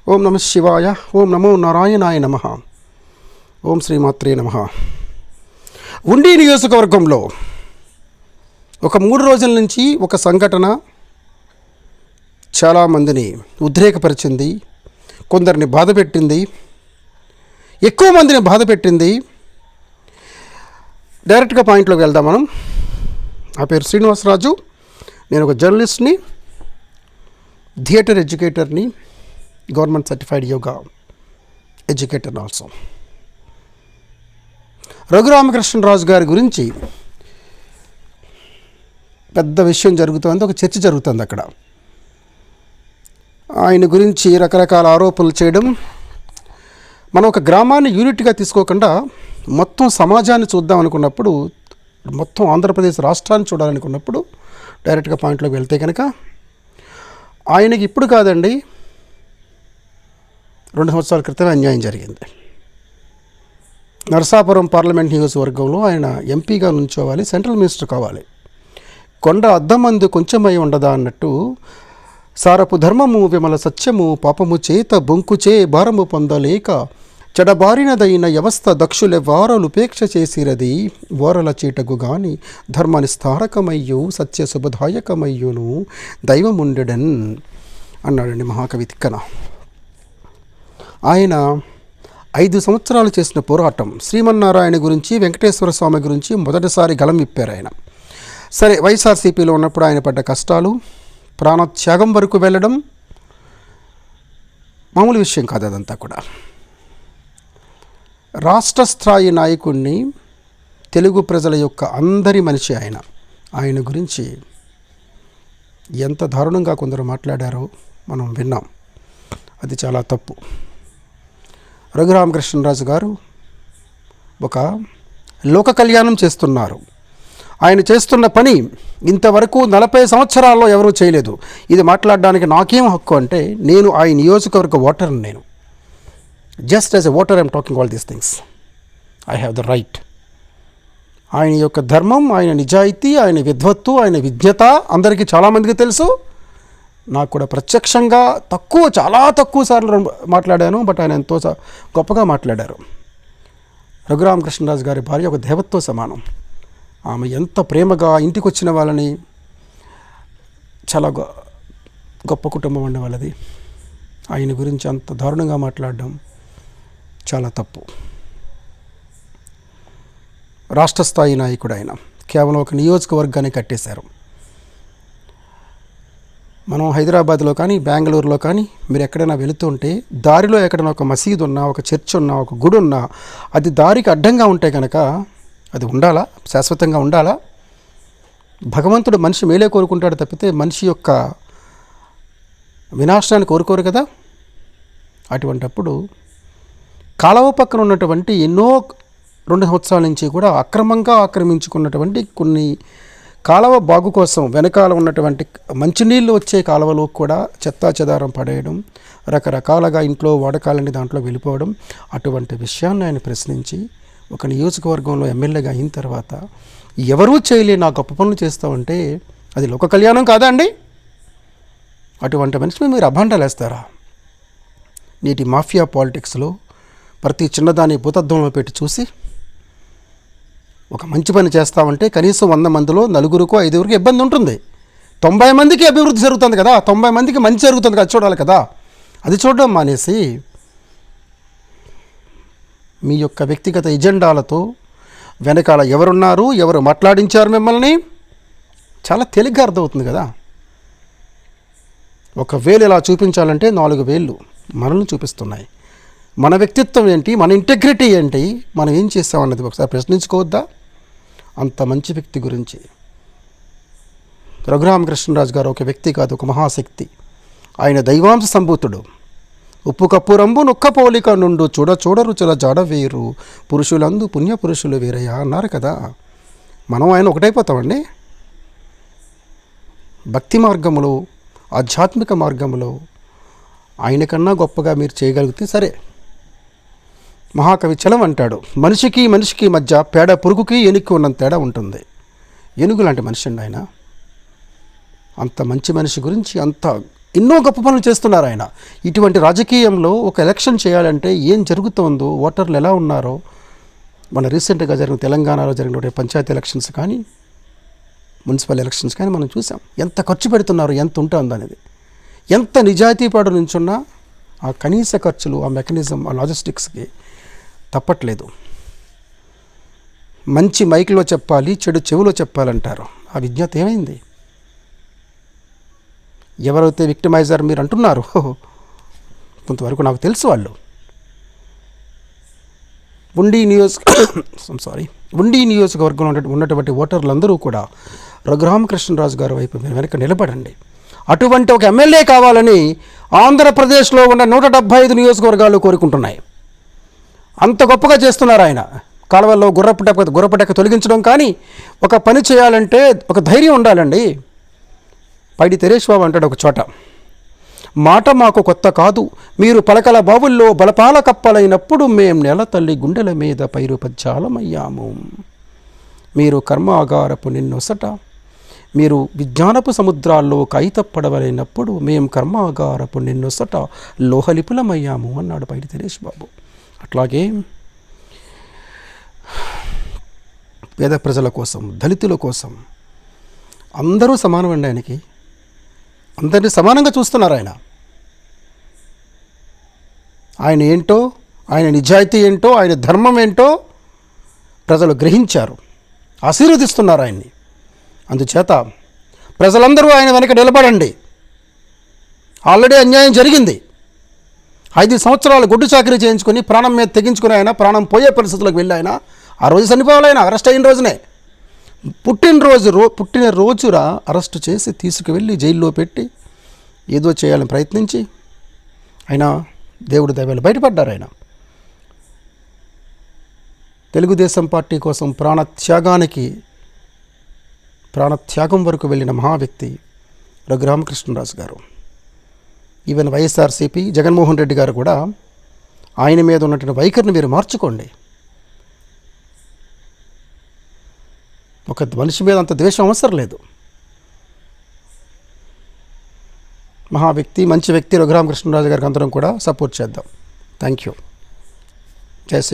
ఓం నమ శివాయ. ఓం నమో నారాయణాయ నమ. ఓం శ్రీమాత్రే నమ. ఉండి నియోజకవర్గంలో ఒక 3 రోజుల నుంచి ఒక సంఘటన చాలామందిని ఉద్రేకపరిచింది, కొందరిని బాధపెట్టింది, ఎక్కువ మందిని బాధపెట్టింది. డైరెక్ట్గా పాయింట్లోకి వెళ్దాం మనం. నా పేరు శ్రీనివాసరాజు. నేను ఒక జర్నలిస్ట్ని, థియేటర్ ఎడ్యుకేటర్ని, government certified yoga educator also. Raghuramakrishnaraju గారి గురించి పెద్ద విషయం జరుగుతుంది, ఒక చర్చ జరుగుతుంది అక్కడ. ఆయన గురించి రకరకాల ఆరోపణలు చేయడం. మనం ఒక గ్రామాన్ని యూనిట్గా తీసుకోకుండా మొత్తం సమాజాన్ని చూద్దాం అనుకున్నప్పుడు, మొత్తం ఆంధ్రప్రదేశ్ రాష్ట్రాన్ని చూడాలనుకున్నప్పుడు డైరెక్ట్గా పాయింట్లోకి వెళ్తే కనుక ఆయనకి ఇప్పుడు కాదండి, 2 సంవత్సరాల క్రితమే అన్యాయం జరిగింది. నరసాపురం పార్లమెంట్ నియోజకవర్గంలో ఆయన ఎంపీగా నుంచోవాలి, సెంట్రల్ మినిస్టర్ కావాలి. కొండ అద్దమందు కొంచెమై ఉండదా అన్నట్టు సారపు ధర్మము విమల సత్యము పాపము చేత బొంకుచే భారము పొందలేక చెడబారినదైన వ్యవస్థ దక్షులెవ్వారలుపేక్ష చేసిరది ఓరల చీటగు గాని ధర్మనిస్తారకమయ్యు సత్య శుభదాయకమయ్యును దైవముండెడన్ అన్నాడండి మహాకవి తిక్కన. ఆయన 5 సంవత్సరాలు చేసిన పోరాటం, శ్రీమన్నారాయణ గురించి, వెంకటేశ్వర స్వామి గురించి మొదటిసారి గలం విప్పారు ఆయన. సరే, వైఎస్ఆర్సీపీలో ఉన్నప్పుడు ఆయన పడ్డ కష్టాలు, ప్రాణత్యాగం వరకు వెళ్ళడం మామూలు విషయం కాదు. అదంతా కూడా రాష్ట్ర స్థాయి నాయకుడిని, తెలుగు ప్రజల యొక్క అందరి మనిషి ఆయన. ఆయన గురించి ఎంత దారుణంగా కొందరు మాట్లాడారో మనం విన్నాం. అది చాలా తప్పు. రఘురామకృష్ణరాజు గారు ఒక లోక కళ్యాణం చేస్తున్నారు. ఆయన చేస్తున్న పని ఇంతవరకు 40 సంవత్సరాల్లో ఎవరూ చేయలేదు. ఇది మాట్లాడడానికి నాకేం హక్కు అంటే, నేను ఆ నియోజకవర్గ ఓటర్ని. నేను just as a voter I'm talking all these things. I have the right. ఆయన యొక్క ధర్మం, ఆయన నిజాయితీ, ఆయన విద్వత్తు, ఆయన విజ్ఞత అందరికీ చాలామందికి తెలుసు. నాకు కూడా ప్రత్యక్షంగా చాలా తక్కువ సార్లు మాట్లాడాను. బట్ ఆయన ఎంతో గొప్పగా మాట్లాడారు. రఘురామకృష్ణరాజు గారి భార్య ఒక దేవతతో సమానం. ఆమె ఎంత ప్రేమగా ఇంటికి వచ్చిన వాళ్ళని, చాలా గొప్ప కుటుంబం ఉండే వాళ్ళది. ఆయన గురించి అంత దారుణంగా మాట్లాడడం చాలా తప్పు. రాష్ట్ర స్థాయి నాయకుడు ఆయన. కేవలం ఒక నియోజకవర్గాన్ని కట్టేశారు. మనం హైదరాబాద్లో కానీ, బెంగళూరులో కానీ మీరు ఎక్కడైనా వెళుతుంటే దారిలో ఎక్కడైనా ఒక మసీదు ఉన్నా, ఒక చర్చ్ ఉన్నా, ఒక గుడి ఉన్నా, అది దారికి అడ్డంగా ఉంటే కనుక అది ఉండాలా? శాశ్వతంగా ఉండాలా? భగవంతుడు మనిషి మేలే కోరుకుంటాడు తప్పితే మనిషి యొక్క వినాశనాన్ని కోరుకోరు కదా. అటువంటప్పుడు కాలువ పక్కన ఉన్నటువంటి ఎన్నో 2 సంవత్సరాల నుంచి కూడా అక్రమంగా ఆక్రమించుకున్నటువంటి కొన్ని కాలువ బాగు కోసం వెనకాల ఉన్నటువంటి మంచినీళ్ళు వచ్చే కాలువలో కూడా చెత్తా చెదారం పడేయడం, రకరకాలుగా ఇంట్లో వాడకాలని దాంట్లో వెళ్ళిపోవడం, అటువంటి విషయాన్ని ఆయన ప్రశ్నించి ఒక నియోజకవర్గంలో ఎమ్మెల్యేగా అయిన తర్వాత ఎవరూ చేయలేని నా గొప్ప పనులు చేస్తామంటే అది లోక కళ్యాణం కాదా అండి? అటువంటి మనిషి మీరు అభాండాలు వేస్తారా? నేటి మాఫియా పాలిటిక్స్లో ప్రతి చిన్నదాన్ని భూతద్దంలో పెట్టి చూసి ఒక మంచి పని చేస్తామంటే కనీసం 100 మందిలో 4గురికో 5గురికి ఇబ్బంది ఉంటుంది. 90 మందికి అభివృద్ధి జరుగుతుంది కదా, 90 మందికి మంచి జరుగుతుంది కదా, చూడాలి కదా. అది చూడడం మానేసి మీ యొక్క వ్యక్తిగత ఎజెండాలతో వెనకాల ఎవరున్నారు, ఎవరు మాట్లాడించారు మిమ్మల్ని చాలా తేలిగ్గా అర్థమవుతుంది కదా. ఒక వేలు ఇలా చూపించాలంటే 4 వేళ్ళు మనల్ని చూపిస్తున్నాయి. మన వ్యక్తిత్వం ఏంటి, మన ఇంటెగ్రిటీ ఏంటి, మనం ఏం చేస్తామన్నది ఒకసారి ప్రశ్నించుకోవద్దా? అంత మంచి వ్యక్తి గురించి. రఘురామకృష్ణరాజు గారు ఒక వ్యక్తి కాదు, ఒక మహాశక్తి. ఆయన దైవాంశ సంభూతుడు. ఉప్పు కప్పు రంబు నొక్క పోలిక నుండు చూడ చూడ రుచుల జాడ వేరు పురుషులందు పుణ్య పురుషులు వేరయ్యా అన్నారు కదా. మనం ఆయన ఒకటైపోతామండి. భక్తి మార్గంలో, ఆధ్యాత్మిక మార్గంలో ఆయన కన్నా గొప్పగా మీరు చేయగలిగితే సరే. మహాకవి చలం అంటాడు, మనిషికి మనిషికి మధ్య పేడ పురుగుకి ఏనుగుకి ఉన్నంత తేడా ఉంటుంది. ఏనుగు లాంటి మనిషి అండి ఆయన. అంత మంచి మనిషి గురించి అంత ఎన్నో గొప్ప పనులు చేస్తున్నారు ఆయన. ఇటువంటి రాజకీయంలో ఒక ఎలక్షన్ చేయాలంటే ఏం జరుగుతుందో, ఓటర్లు ఎలా ఉన్నారో, మన రీసెంట్గా జరిగిన తెలంగాణలో జరిగిన పంచాయతీ ఎలక్షన్స్ కానీ మున్సిపల్ ఎలక్షన్స్ కానీ మనం చూసాం. ఎంత ఖర్చు పెడుతున్నారు, ఎంత ఉంటుందో అనేది. ఎంత నిజాయితీపాటు నుంచున్నా ఆ కనీస ఖర్చులు, ఆ మెకానిజం, ఆ లాజిస్టిక్స్కి తప్పట్లేదు. మంచి మైక్లో చెప్పాలి, చెడు చెవిలో చెప్పాలంటారు. ఆ విజ్ఞత ఏమైంది? ఎవరైతే విక్టిమైజర్ మీరు అంటున్నారు, కొంతవరకు నాకు తెలుసు. వాళ్ళు ఉండి నియోజకవర్గంలో ఉన్నటువంటి ఓటర్లందరూ కూడా రఘురామకృష్ణరాజు గారి వైపు మీరు వెనక నిలబడండి. అటువంటి ఒక ఎమ్మెల్యే కావాలని ఆంధ్రప్రదేశ్లో ఉన్న 175 నియోజకవర్గాలు కోరుకుంటున్నాయి. అంత గొప్పగా చేస్తున్నారు ఆయన. కాలువల్లో గుర్రపటక తొలగించడం కానీ, ఒక పని చేయాలంటే ఒక ధైర్యం ఉండాలండి. పైడి తెరేష్ బాబు అంటాడు ఒక చోట, మాట మాకు కొత్త కాదు, మీరు పలకల బావుల్లో బలపాల కప్పలైనప్పుడు మేం నెల తల్లి గుండెల మీద పైరు పజ్జాలమయ్యాము. మీరు కర్మాగారపు నిన్నొసట, మీరు విజ్ఞానపు సముద్రాల్లో కైతప్పడవలైనప్పుడు మేం కర్మాగారపు నిన్నొసట లోహలిపులమయ్యాము అన్నాడు పైడి తెరేష్ బాబు. అట్లాగే పేద ప్రజల కోసం, దళితుల కోసం అందరూ సమానమండి. ఆయనకి అందరినీ సమానంగా చూస్తున్నారు. ఆయన ఏంటో, ఆయన నిజాయితీ ఏంటో, ఆయన ధర్మం ఏంటో ప్రజలు గ్రహించారు, ఆశీర్వదిస్తున్నారు ఆయన్ని. అందుచేత ప్రజలందరూ ఆయన వెనక నిలబడండి. ఆల్రెడీ అన్యాయం జరిగింది. 5 సంవత్సరాలు గొడ్డు చాకరీ చేయించుకొని ప్రాణం మీద తెగించుకుని ఆయన ప్రాణం పోయే పరిస్థితులకు వెళ్ళి ఆయన ఆ రోజు చనిపోవాలి. ఆయన అరెస్ట్ అయిన రోజునే, పుట్టిన రోజురా అరెస్టు చేసి తీసుకువెళ్ళి జైల్లో పెట్టి ఏదో చేయాలని ప్రయత్నించి ఆయన దేవుడి దయవల్ల బయటపడ్డారు. ఆయన తెలుగుదేశం పార్టీ కోసం ప్రాణత్యాగం వరకు వెళ్ళిన మహా వ్యక్తి రఘురామకృష్ణరాజు గారు. ఈవెన్ వైఎస్ఆర్సీపీ జగన్మోహన్ రెడ్డి గారు కూడా ఆయన మీద ఉన్నటువంటి వైఖరిని మీరు మార్చుకోండి. ఒక మనిషి మీద అంత ద్వేషం అవసరం లేదు. మహా వ్యక్తి, మంచి వ్యక్తి రఘురామకృష్ణరాజు గారికి అందరం కూడా సపోర్ట్ చేద్దాం. Thank you. జై శ్రీ